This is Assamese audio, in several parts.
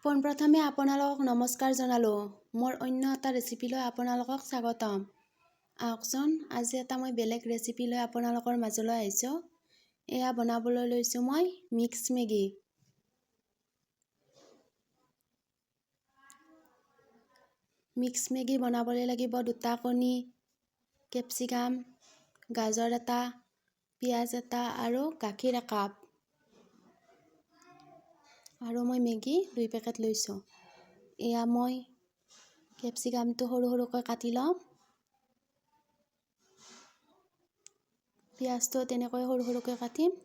পোনপ্ৰথমে আপোনালোকক নমস্কাৰ জনালোঁ। মোৰ অন্য এটা ৰেচিপিলৈ আপোনালোকক স্বাগতম। আহকচোন, আজি এটা মই বেলেগ ৰেচিপি লৈ আপোনালোকৰ মাজলৈ আহিছোঁ। এয়া বনাবলৈ লৈছোঁ মই মিক্স মেগী। মিক্স মেগী বনাবলৈ লাগিব 2টা কণী, কেপচিকাম, গাজৰ এটা, পিঁয়াজ এটা আৰু গাখীৰ একাপ। আৰু মই মেগী 2 পেকেট লৈছোঁ। এয়া মই কেপচিকামটো সৰু সৰুকৈ কাটি ল'ম। পিঁয়াজটো তেনেকৈ সৰু সৰুকৈ কাটিম।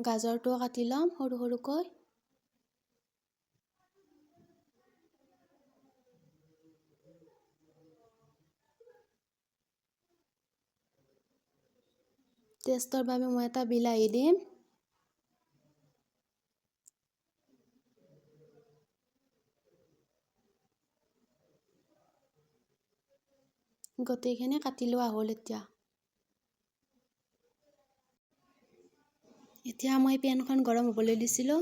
গাজৰটোও কাটি ল'ম সৰু সৰুকৈ। টেষ্টৰ বাবে মই এটা বিলাহী দিম। গোটেইখিনি কাটি লোৱা হ'ল এতিয়া। এতিয়া মই পেনখন গৰম হ'বলৈ দিছিলোঁ।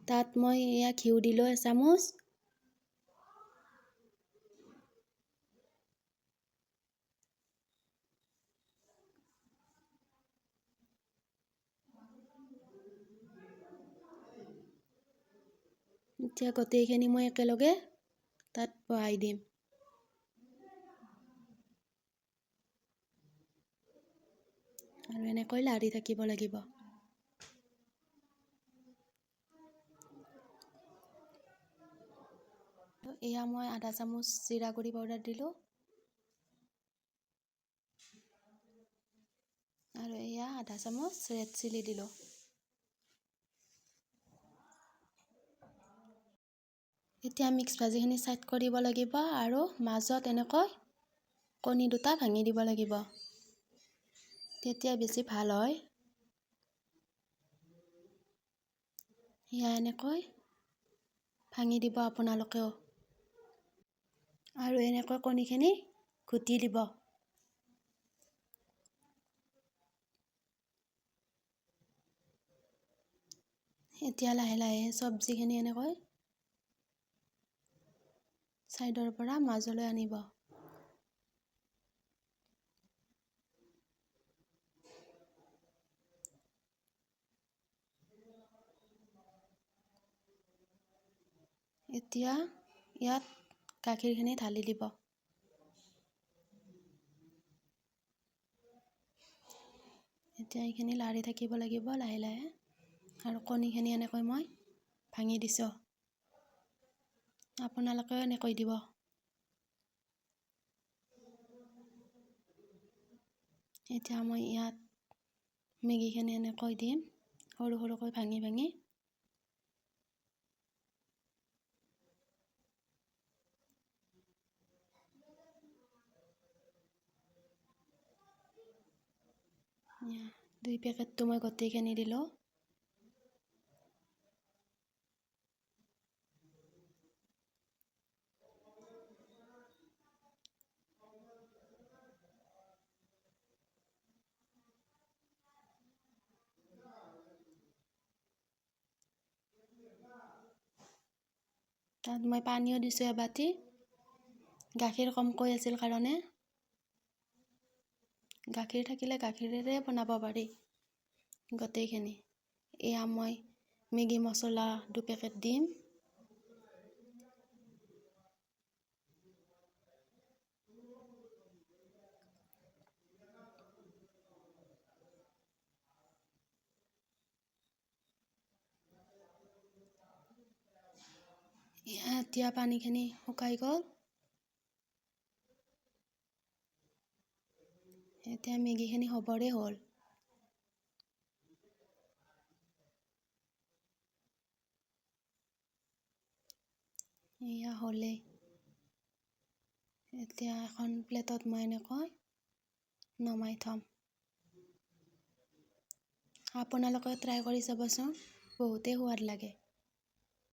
তাত মই এয়া ঘিউ দিলোঁ এচামুচ। এতিয়া গোটেইখিনি মই একেলগে তাত বহাই দিম। আৰু এনেকৈ লাৰি থাকিব লাগিব। এয়া মই আধা চামুচ জিৰা গুড়ি পাউডাৰ দিলোঁ। আৰু এয়া আধা চামুচ ৰেড চিলি দিলোঁ। এতিয়া মিক্স ভাজিখিনি ছাইড কৰিব লাগিব আৰু মাজত এনেকৈ কণী 2টা ভাঙি দিব লাগিব। তেতিয়া বেছি ভাল হয়। এয়া এনেকৈ ভাঙি দিব আপোনালোকেও। আৰু এনেকৈ কণীখিনি ঘুটি দিব। এতিয়া লাহে লাহে চব্জিখিনি এনেকৈ ছাইডৰ পৰা মাজলৈ আনিব। এতিয়া ইয়াত গাখীৰখিনি ঢালি দিব। এতিয়া এইখিনি লাৰি থাকিব লাগিব লাহে লাহে। আৰু কণীখিনি এনেকৈ মই ভাঙি দিছোঁ। আপোনালোকেও এনেকৈ দিব। এতিয়া মই ইয়াত মেগীখিনি এনেকৈ দিম সৰু সৰুকৈ ভাঙি ভাঙি। এয়া 2 পেকেটটো মই গোটেইখিনি দিলোঁ। তাত মই পানীও দিছোঁ এবাটি। গাখীৰ কমকৈ আছিল কাৰণে। গাখীৰ থাকিলে গাখীৰেৰে বনাব পাৰি গোটেইখিনি। এয়া মই মেগী মছলা 2 পেকেট দিম। এতিয়া পানীখিনি শুকাই গ'ল। এতিয়া মেগীখিনি হ'বৰে হ'ল। এয়া হ'লেই। এতিয়া এখন প্লেটত মই এনেকৈ নমাই থ'ম। আপোনালোকে ট্ৰাই কৰি চাবচোন, বহুতেই সোৱাদ লাগে।